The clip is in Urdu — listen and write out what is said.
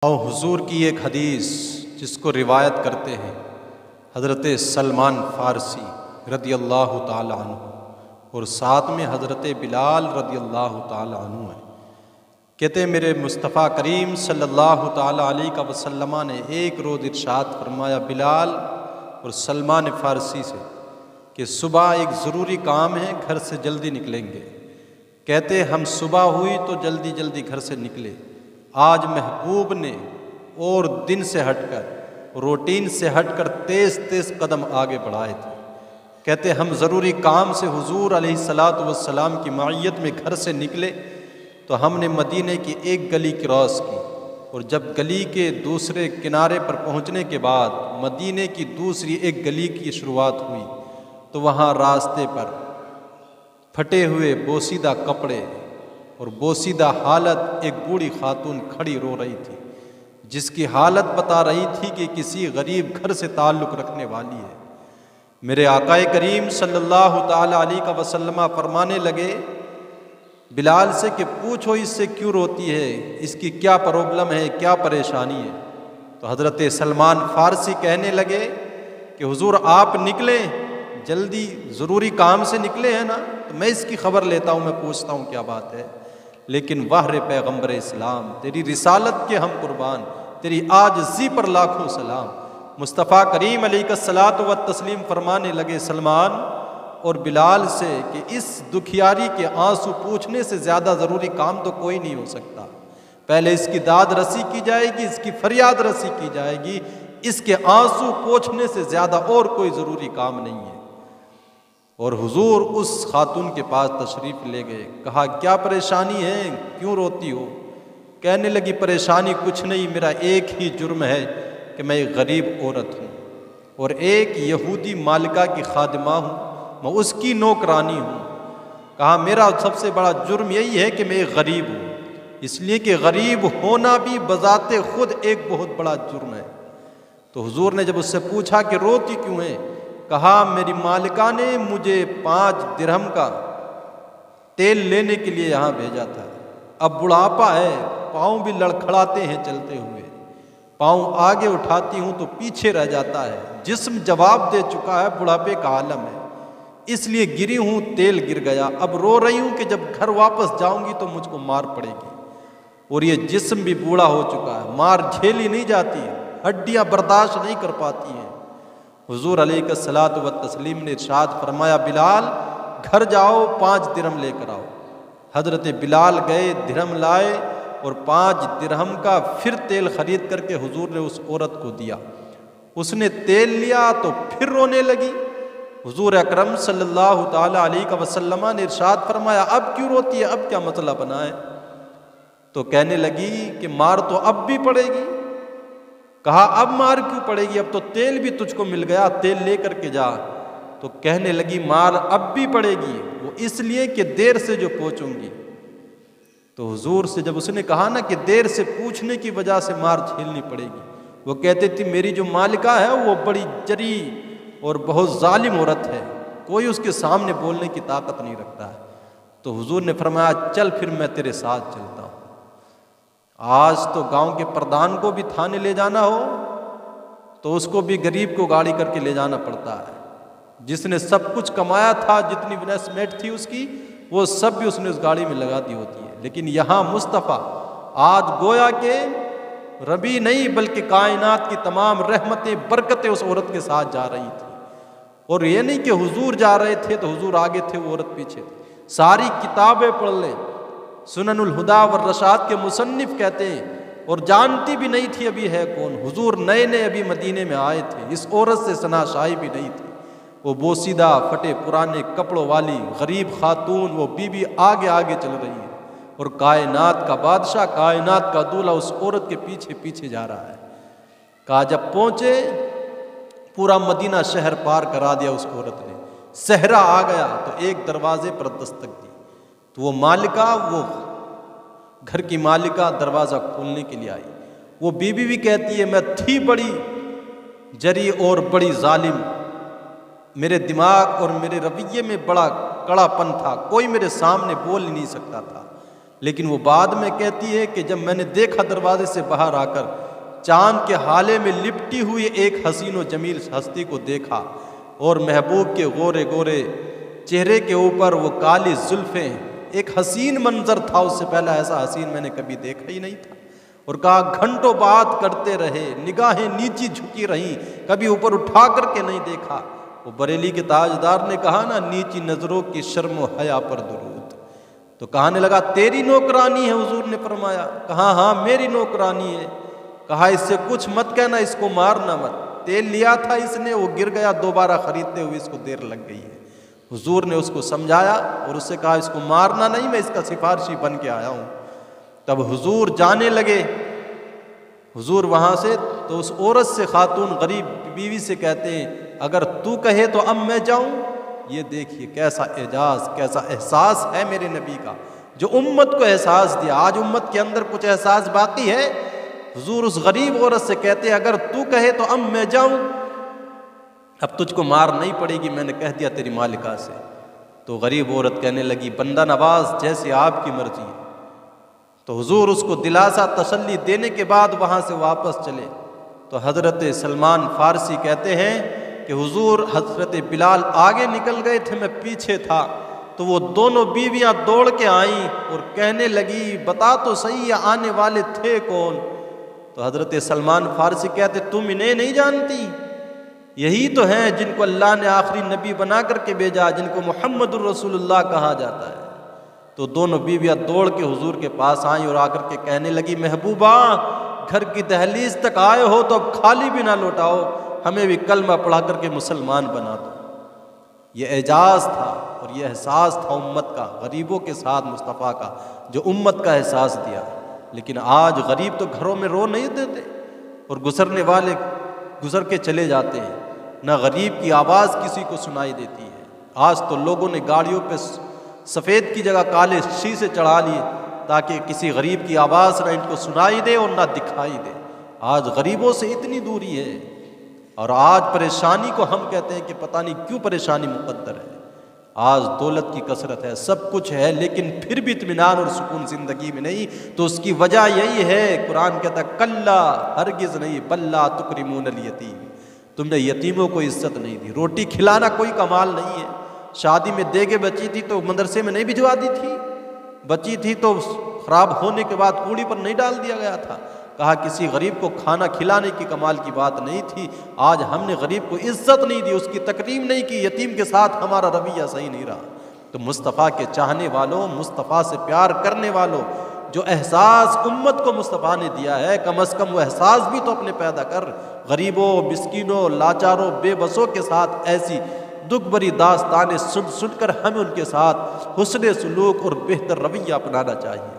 اور حضور کی ایک حدیث جس کو روایت کرتے ہیں حضرت سلمان فارسی رضی اللہ تعالی عنہ، اور ساتھ میں حضرت بلال رضی اللہ تعالی عنہ ہیں۔ کہتے ہیں میرے مصطفیٰ کریم صلی اللہ تعالی علیہ وسلم نے ایک روز ارشاد فرمایا بلال اور سلمان فارسی سے کہ صبح ایک ضروری کام ہے، گھر سے جلدی نکلیں گے۔ کہتے ہم صبح ہوئی تو جلدی جلدی گھر سے نکلے۔ آج محبوب نے اور دن سے ہٹ کر، روٹین سے ہٹ کر تیز تیز قدم آگے بڑھائے تھے۔ کہتے ہم ضروری کام سے حضور علیہ الصلاۃ والسلام کی معیت میں گھر سے نکلے تو ہم نے مدینے کی ایک گلی کراس کی، اور جب گلی کے دوسرے کنارے پر پہنچنے کے بعد مدینے کی دوسری ایک گلی کی شروعات ہوئی تو وہاں راستے پر پھٹے ہوئے بوسیدہ کپڑے اور بوسیدہ حالت ایک بوڑھی خاتون کھڑی رو رہی تھی، جس کی حالت بتا رہی تھی کہ کسی غریب گھر سے تعلق رکھنے والی ہے۔ میرے آقا کریم صلی اللہ تعالی علیہ وسلم فرمانے لگے بلال سے کہ پوچھو اس سے کیوں روتی ہے، اس کی کیا پرابلم ہے، کیا پریشانی ہے؟ تو حضرت سلمان فارسی کہنے لگے کہ حضور آپ نکلیں، جلدی ضروری کام سے نکلے ہیں نا، تو میں اس کی خبر لیتا ہوں، میں پوچھتا ہوں کیا بات ہے۔ لیکن وحر پیغمبر اسلام، تیری رسالت کے ہم قربان، تیری عاجزی پر لاکھوں سلام۔ مصطفیٰ کریم علیہ الصلاۃ والتسلیم فرمانے لگے سلمان اور بلال سے کہ اس دکھیاری کے آنسو پوچھنے سے زیادہ ضروری کام تو کوئی نہیں ہو سکتا۔ پہلے اس کی داد رسی کی جائے گی، اس کی فریاد رسی کی جائے گی، اس کے آنسو پوچھنے سے زیادہ اور کوئی ضروری کام نہیں ہے۔ اور حضور اس خاتون کے پاس تشریف لے گئے، کہا کیا پریشانی ہے، کیوں روتی ہو؟ کہنے لگی پریشانی کچھ نہیں، میرا ایک ہی جرم ہے کہ میں ایک غریب عورت ہوں اور ایک یہودی مالکہ کی خادمہ ہوں، میں اس کی نوکرانی ہوں۔ کہا میرا سب سے بڑا جرم یہی ہے کہ میں ایک غریب ہوں، اس لیے کہ غریب ہونا بھی بذات خود ایک بہت بڑا جرم ہے۔ تو حضور نے جب اس سے پوچھا کہ روتی کیوں ہے، کہا میری مالکہ نے مجھے 5 درہم کا تیل لینے کے لیے یہاں بھیجا تھا، اب بڑھاپا ہے، پاؤں بھی لڑکھڑاتے ہیں چلتے ہوئے، پاؤں آگے اٹھاتی ہوں تو پیچھے رہ جاتا ہے، جسم جواب دے چکا ہے، بڑھاپے کا عالم ہے، اس لیے گری ہوں، تیل گر گیا، اب رو رہی ہوں کہ جب گھر واپس جاؤں گی تو مجھ کو مار پڑے گی، اور یہ جسم بھی بوڑھا ہو چکا ہے، مار جھیلی نہیں جاتی، ہڈیاں برداشت نہیں کر پاتی ہیں۔ حضور علیہ الصلاۃ والتسلیم نے ارشاد فرمایا بلال گھر جاؤ، 5 درہم لے کر آؤ۔ حضرت بلال گئے، درہم لائے اور 5 درہم کا پھر تیل خرید کر کے حضور نے اس عورت کو دیا۔ اس نے تیل لیا تو پھر رونے لگی۔ حضور اکرم صلی اللہ تعالی علیہ وسلم نے ارشاد فرمایا اب کیوں روتی ہے، اب کیا مسئلہ بنا ہے؟ تو کہنے لگی کہ مار تو اب بھی پڑے گی۔ کہا اب مار کیوں پڑے گی، اب تو تیل بھی تجھ کو مل گیا، تیل لے کر کے جا۔ تو کہنے لگی مار اب بھی پڑے گی، وہ اس لیے کہ دیر سے جو پہنچوں گی۔ تو حضور سے جب اس نے کہا نا کہ دیر سے پوچھنے کی وجہ سے مار جھیلنی پڑے گی، وہ کہتے تھی میری جو مالکہ ہے وہ بڑی جری اور بہت ظالم عورت ہے، کوئی اس کے سامنے بولنے کی طاقت نہیں رکھتا ہے۔ تو حضور نے فرمایا چل پھر میں تیرے ساتھ چلتا ہوں۔ آج تو گاؤں کے پردھان کو بھی تھانے لے جانا ہو تو اس کو بھی غریب کو گاڑی کر کے لے جانا پڑتا ہے، جس نے سب کچھ کمایا تھا، جتنی انویسٹمنٹ تھی اس کی، وہ سب بھی اس نے اس گاڑی میں لگا دی ہوتی ہے۔ لیکن یہاں مصطفیٰ آج گویا کہ ربی نہیں بلکہ کائنات کی تمام رحمتیں برکتیں اس عورت کے ساتھ جا رہی تھی، اور یہ نہیں کہ حضور جا رہے تھے تو حضور آگے تھے، وہ عورت پیچھے تھی۔ ساری کتابیں پڑھ لیں، سنن الہدا والرشاد کے مصنف کہتے ہیں، اور جانتی بھی نہیں تھی ابھی ہے کون، حضور نئے نئے ابھی مدینے میں آئے تھے، اس عورت سے شناسائی بھی نہیں تھی، وہ بوسیدہ پھٹے پرانے کپڑوں والی غریب خاتون، وہ بی بی آگے آگے چل رہی ہے، اور کائنات کا بادشاہ، کائنات کا دولہ اس عورت کے پیچھے پیچھے جا رہا ہے۔ کہا جب پہنچے پورا مدینہ شہر پار کرا دیا اس عورت نے، صحرا آ گیا تو ایک دروازے پر دستک دی، تو وہ مالکہ، وہ گھر کی مالکہ دروازہ کھولنے کے لیے آئی۔ وہ بیوی بھی کہتی ہے میں تھی بڑی جری اور بڑی ظالم، میرے دماغ اور میرے رویے میں بڑا کڑا پن تھا، کوئی میرے سامنے بول ہی نہیں سکتا تھا، لیکن وہ بعد میں کہتی ہے کہ جب میں نے دیکھا دروازے سے باہر آ کر چاند کے حالے میں لپٹی ہوئی ایک حسین و جمیل ہستی کو دیکھا، اور محبوب کے گورے گورے چہرے کے اوپر وہ کالی زلفیں، ایک حسین منظر تھا، اس سے پہلے ایسا حسین میں نے کبھی دیکھا ہی نہیں تھا۔ اور کہا گھنٹوں بات کرتے رہے، نگاہیں نیچی جھکی رہیں، کبھی اوپر اٹھا کر کے نہیں دیکھا۔ وہ بریلی کے تاجدار نے کہا نا، نیچی نظروں کی شرم و حیا پر درود۔ تو کہنے لگا تیری نوکرانی ہے؟ حضور نے فرمایا، کہا ہاں میری نوکرانی ہے۔ کہا اس سے کچھ مت کہنا، اس کو مارنا مت، تیل لیا تھا اس نے، وہ گر گیا، دوبارہ خریدتے ہوئے اس کو دیر لگ گئی ہے۔ حضور نے اس کو سمجھایا اور اس سے کہا اس کو مارنا نہیں، میں اس کا سفارشی بن کے آیا ہوں۔ تب حضور جانے لگے، حضور وہاں سے تو اس عورت سے، خاتون غریب بیوی سے کہتے ہیں اگر تو کہے تو اب میں جاؤں۔ یہ دیکھیے کیسا اعجاز، کیسا احساس ہے میرے نبی کا، جو امت کو احساس دیا۔ آج امت کے اندر کچھ احساس باقی ہے؟ حضور اس غریب عورت سے کہتے ہیں اگر تو کہے تو اب میں جاؤں، اب تجھ کو مار نہیں پڑے گی، میں نے کہہ دیا تیری مالکہ سے۔ تو غریب عورت کہنے لگی بندہ نواز جیسے آپ کی مرضی ہے۔ تو حضور اس کو دلاسا تسلی دینے کے بعد وہاں سے واپس چلے۔ تو حضرت سلمان فارسی کہتے ہیں کہ حضور حضرت بلال آگے نکل گئے تھے، میں پیچھے تھا، تو وہ دونوں بیویاں دوڑ کے آئیں اور کہنے لگی بتا تو صحیح یہ آنے والے تھے کون؟ تو حضرت سلمان فارسی کہتے تم انہیں نہیں جانتی؟ یہی تو ہیں جن کو اللہ نے آخری نبی بنا کر کے بھیجا، جن کو محمد الرسول اللہ کہا جاتا ہے۔ تو دونوں بیویاں دوڑ کے حضور کے پاس آئیں اور آ کر کے کہنے لگی محبوبہ گھر کی دہلیز تک آئے ہو تو اب خالی بھی نہ لوٹاؤ، ہمیں بھی کلمہ پڑھا کر کے مسلمان بنا دو۔ یہ اعجاز تھا اور یہ احساس تھا امت کا، غریبوں کے ساتھ مصطفیٰ کا، جو امت کا احساس دیا۔ لیکن آج غریب تو گھروں میں رو نہیں دیتے، اور گزرنے والے گزر کے چلے جاتے ہیں، نہ غریب کی آواز کسی کو سنائی دیتی ہے۔ آج تو لوگوں نے گاڑیوں پہ سفید کی جگہ کالے شیشے چڑھا لیے تاکہ کسی غریب کی آواز نہ ان کو سنائی دے اور نہ دکھائی دے۔ آج غریبوں سے اتنی دوری ہے، اور آج پریشانی کو ہم کہتے ہیں کہ پتہ نہیں کیوں پریشانی مقدر ہے۔ آج دولت کی کثرت ہے، سب کچھ ہے، لیکن پھر بھی اطمینان اور سکون زندگی میں نہیں۔ تو اس کی وجہ یہی ہے، قرآن کہتا ہے کلا ہرگز نہیں، بل لا تکرمون الیتیم، تم نے یتیموں کو عزت نہیں دی۔ روٹی کھلانا کوئی کمال نہیں ہے۔ شادی میں دیگے بچی تھی تو مدرسے میں نہیں بھجوا دی تھی، بچی تھی تو خراب ہونے کے بعد کوڑی پر نہیں ڈال دیا گیا تھا۔ کہا کسی غریب کو کھانا کھلانے کی کمال کی بات نہیں تھی۔ آج ہم نے غریب کو عزت نہیں دی، اس کی تکریم نہیں کی، یتیم کے ساتھ ہمارا رویہ صحیح نہیں رہا۔ تو مصطفیٰ کے چاہنے والوں، مصطفیٰ سے پیار کرنے والوں، جو احساس امت کو مصطفیٰ نے دیا ہے، کم از کم وہ احساس بھی تو اپنے پیدا کر۔ غریبوں، مسکینوں، لاچاروں، بے بسوں کے ساتھ ایسی دکھ بری داستانیں سن کر ہمیں ان کے ساتھ حسن سلوک اور بہتر رویہ اپنانا چاہیے۔